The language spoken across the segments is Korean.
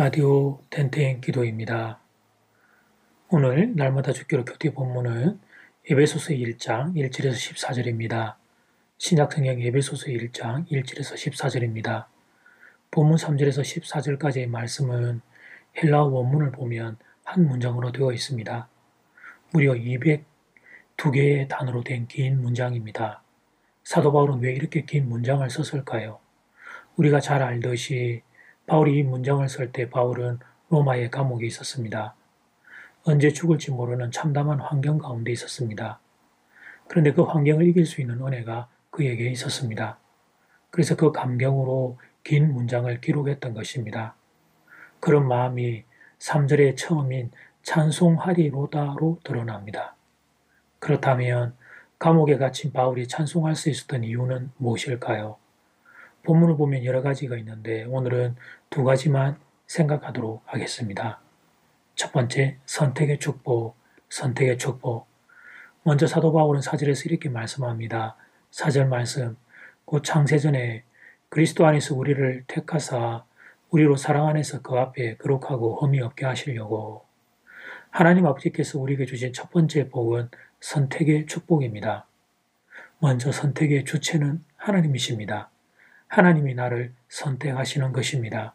라디오 텐텐 기도입니다. 오늘 날마다 주기로 교태 본문은 에베소서 1장 1절에서 14절입니다. 신약성경 에베소서 1장 1절에서 14절입니다. 본문 3절에서 14절까지의 말씀은 헬라어 원문을 보면 한 문장으로 되어 있습니다. 무려 202개의 단어로 된 긴 문장입니다. 사도 바울은 왜 이렇게 긴 문장을 썼을까요? 우리가 잘 알듯이 바울이 이 문장을 쓸 때 바울은 로마의 감옥에 있었습니다. 언제 죽을지 모르는 참담한 환경 가운데 있었습니다. 그런데 그 환경을 이길 수 있는 은혜가 그에게 있었습니다. 그래서 그 감경으로 긴 문장을 기록했던 것입니다. 그런 마음이 3절의 처음인 찬송하리로다로 드러납니다. 그렇다면 감옥에 갇힌 바울이 찬송할 수 있었던 이유는 무엇일까요? 본문을 보면 여러 가지가 있는데 오늘은 두 가지만 생각하도록 하겠습니다. 첫 번째, 선택의 축복, 선택의 축복. 먼저 사도 바울은 4절에서 이렇게 말씀합니다. 4절 말씀, 곧 창세전에 그리스도 안에서 우리를 택하사 우리로 사랑 안에서 그 앞에 거룩하고 흠이 없게 하시려고. 하나님 아버지께서 우리에게 주신 첫 번째 복은 선택의 축복입니다. 먼저 선택의 주체는 하나님이십니다. 하나님이 나를 선택하시는 것입니다.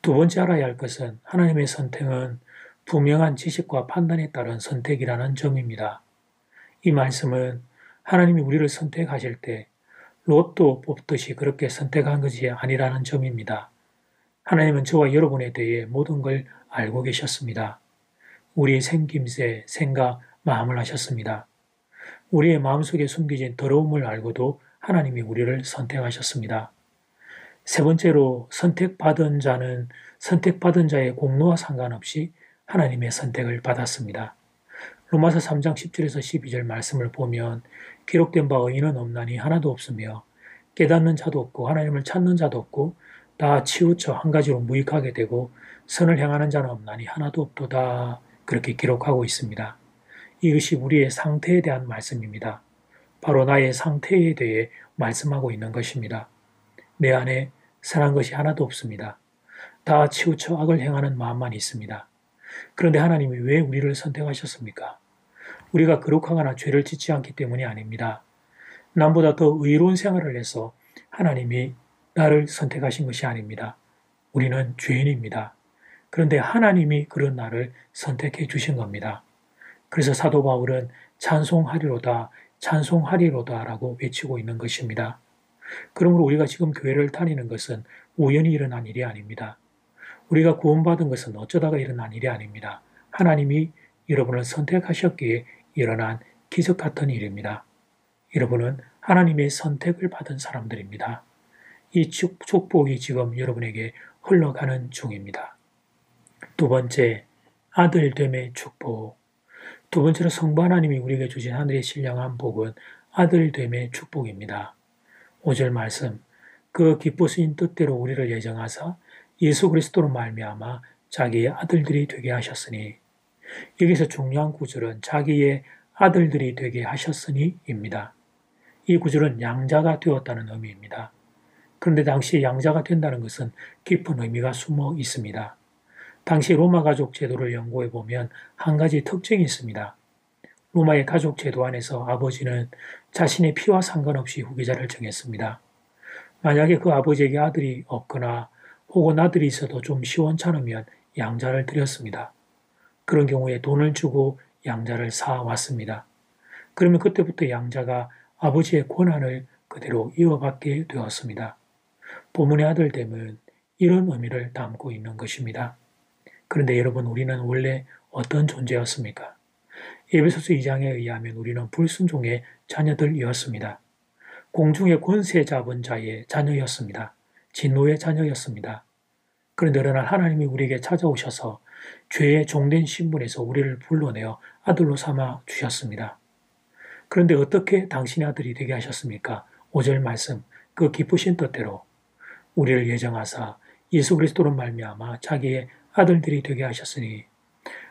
두 번째 알아야 할 것은 하나님의 선택은 분명한 지식과 판단에 따른 선택이라는 점입니다. 이 말씀은 하나님이 우리를 선택하실 때 로또 뽑듯이 그렇게 선택한 것이 아니라는 점입니다. 하나님은 저와 여러분에 대해 모든 걸 알고 계셨습니다. 우리의 생김새, 생각, 마음을 하셨습니다. 우리의 마음속에 숨겨진 더러움을 알고도 하나님이 우리를 선택하셨습니다. 세 번째로 선택받은 자는 선택받은 자의 공로와 상관없이 하나님의 선택을 받았습니다. 로마서 3장 10절에서 12절 말씀을 보면 기록된 바 의인은 없나니 하나도 없으며 깨닫는 자도 없고 하나님을 찾는 자도 없고 다 치우쳐 한 가지로 무익하게 되고 선을 행하는 자는 없나니 하나도 없도다. 그렇게 기록하고 있습니다. 이것이 우리의 상태에 대한 말씀입니다. 바로 나의 상태에 대해 말씀하고 있는 것입니다. 내 안에 선한 것이 하나도 없습니다. 다 치우쳐 악을 행하는 마음만 있습니다. 그런데 하나님이 왜 우리를 선택하셨습니까? 우리가 거룩하거나 죄를 짓지 않기 때문이 아닙니다. 남보다 더 의로운 생활을 해서 하나님이 나를 선택하신 것이 아닙니다. 우리는 죄인입니다. 그런데 하나님이 그런 나를 선택해 주신 겁니다. 그래서 사도 바울은 찬송하리로다, 찬송하리로다 라고 외치고 있는 것입니다. 그러므로 우리가 지금 교회를 다니는 것은 우연히 일어난 일이 아닙니다. 우리가 구원받은 것은 어쩌다가 일어난 일이 아닙니다. 하나님이 여러분을 선택하셨기에 일어난 기적 같은 일입니다. 여러분은 하나님의 선택을 받은 사람들입니다. 이 축복이 지금 여러분에게 흘러가는 중입니다. 두 번째, 아들됨의 축복. 두 번째로 성부 하나님이 우리에게 주신 하늘의 신령한 복은 아들됨의 축복입니다. 5절 말씀, 그 기쁘신 뜻대로 우리를 예정하사 예수 그리스도로 말미암아 자기의 아들들이 되게 하셨으니. 여기서 중요한 구절은 자기의 아들들이 되게 하셨으니입니다. 이 구절은 양자가 되었다는 의미입니다. 그런데 당시 양자가 된다는 것은 깊은 의미가 숨어 있습니다. 당시 로마 가족 제도를 연구해 보면 한 가지 특징이 있습니다. 로마의 가족 제도 안에서 아버지는 자신의 피와 상관없이 후계자를 정했습니다. 만약에 그 아버지에게 아들이 없거나 혹은 아들이 있어도 좀 시원찮으면 양자를 드렸습니다. 그런 경우에 돈을 주고 양자를 사왔습니다. 그러면 그때부터 양자가 아버지의 권한을 그대로 이어받게 되었습니다. 본문의 아들됨은 이런 의미를 담고 있는 것입니다. 그런데 여러분, 우리는 원래 어떤 존재였습니까? 에베소서 2장에 의하면 우리는 불순종의 자녀들이었습니다. 공중의 권세 잡은 자의 자녀였습니다. 진노의 자녀였습니다. 그런데 어느 날 하나님이 우리에게 찾아오셔서 죄의 종된 신분에서 우리를 불러내어 아들로 삼아 주셨습니다. 그런데 어떻게 당신의 아들이 되게 하셨습니까? 5절 말씀, 그 기쁘신 뜻대로 우리를 예정하사 예수 그리스도로 말미암아 자기의 아들들이 되게 하셨으니.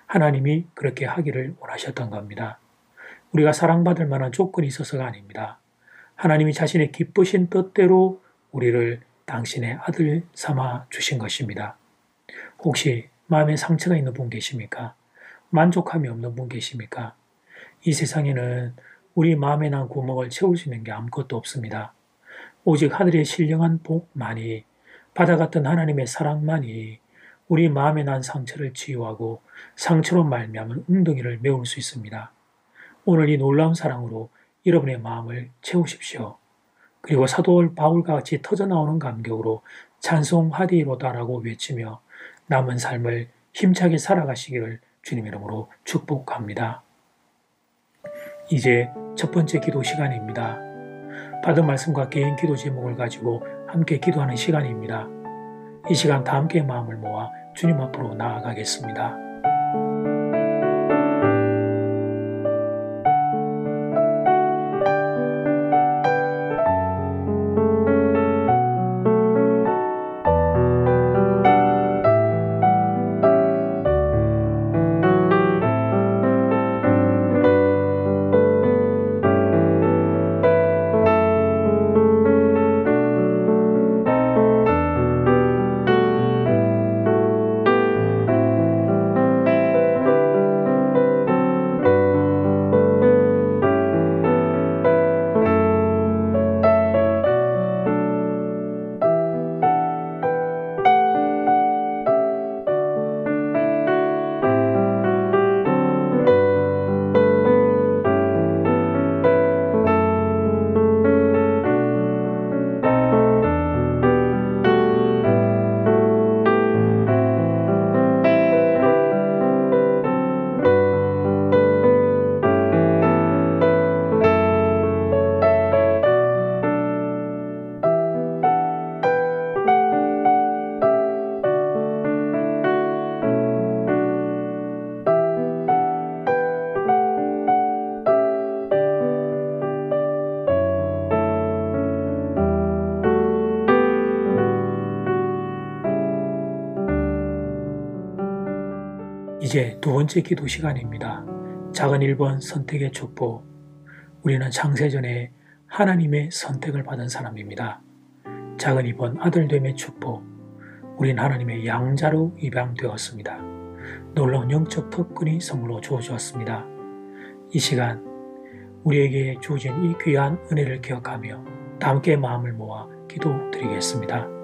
하나님이 그렇게 하기를 원하셨던 겁니다. 우리가 사랑받을 만한 조건이 있어서가 아닙니다. 하나님이 자신의 기쁘신 뜻대로 우리를 당신의 아들 삼아 주신 것입니다. 혹시 마음에 상처가 있는 분 계십니까? 만족함이 없는 분 계십니까? 이 세상에는 우리 마음에 난 구멍을 채울 수 있는 게 아무것도 없습니다. 오직 하늘의 신령한 복만이, 바다 같은 하나님의 사랑만이 우리 마음에 난 상처를 치유하고 상처로 말미암은 웅덩이를 메울 수 있습니다. 오늘 이 놀라운 사랑으로 여러분의 마음을 채우십시오. 그리고 사도 바울과 같이 터져나오는 감격으로 찬송하리로다라고 외치며 남은 삶을 힘차게 살아가시기를 주님 이름으로 축복합니다. 이제 첫 번째 기도 시간입니다. 받은 말씀과 개인 기도 제목을 가지고 함께 기도하는 시간입니다. 이 시간 다 함께 마음을 모아 주님 앞으로 나아가겠습니다. 이제 두 번째 기도 시간입니다. 작은 1번 선택의 축복. 우리는 창세전에 하나님의 선택을 받은 사람입니다. 작은 2번 아들됨의 축복. 우린 하나님의 양자로 입양되었습니다. 놀라운 영적 특권이 선물로 주어졌습니다. 이 시간 우리에게 주어진 이 귀한 은혜를 기억하며 다 함께 마음을 모아 기도드리겠습니다.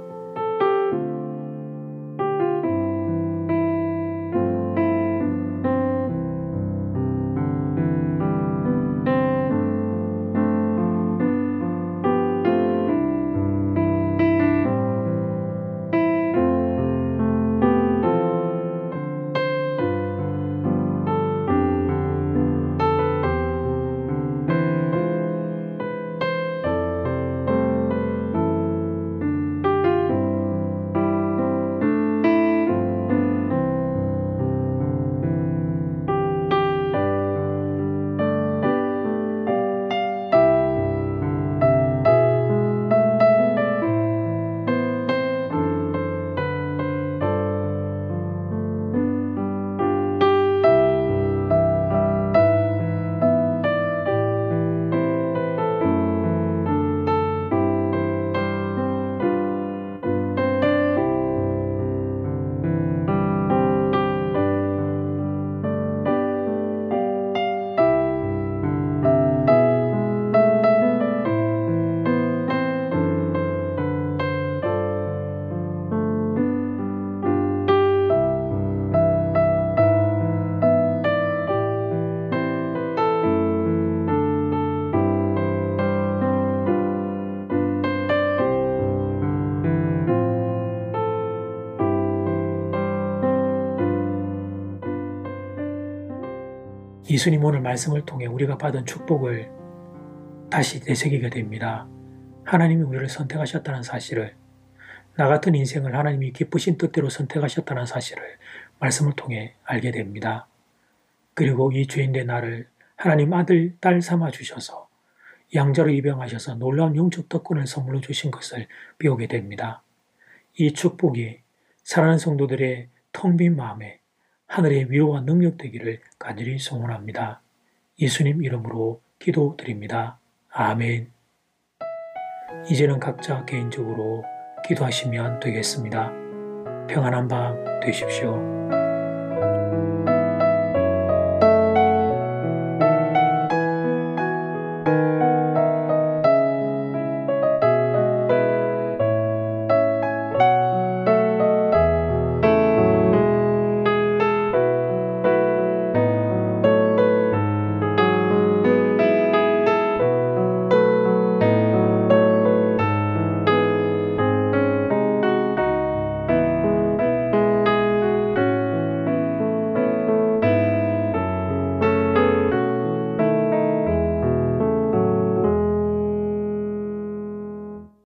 예수님 오늘 말씀을 통해 우리가 받은 축복을 다시 되새기게 됩니다. 하나님이 우리를 선택하셨다는 사실을, 나 같은 인생을 하나님이 기쁘신 뜻대로 선택하셨다는 사실을 말씀을 통해 알게 됩니다. 그리고 이 죄인된 나를 하나님 아들, 딸 삼아 주셔서 양자로 입양하셔서 놀라운 영적 특권을 선물로 주신 것을 배우게 됩니다. 이 축복이 사랑하는 성도들의 텅 빈 마음에 하늘의 위로와 능력 되기를 간절히 소원합니다. 예수님 이름으로 기도드립니다. 아멘. 이제는 각자 개인적으로 기도하시면 되겠습니다. 평안한 밤 되십시오.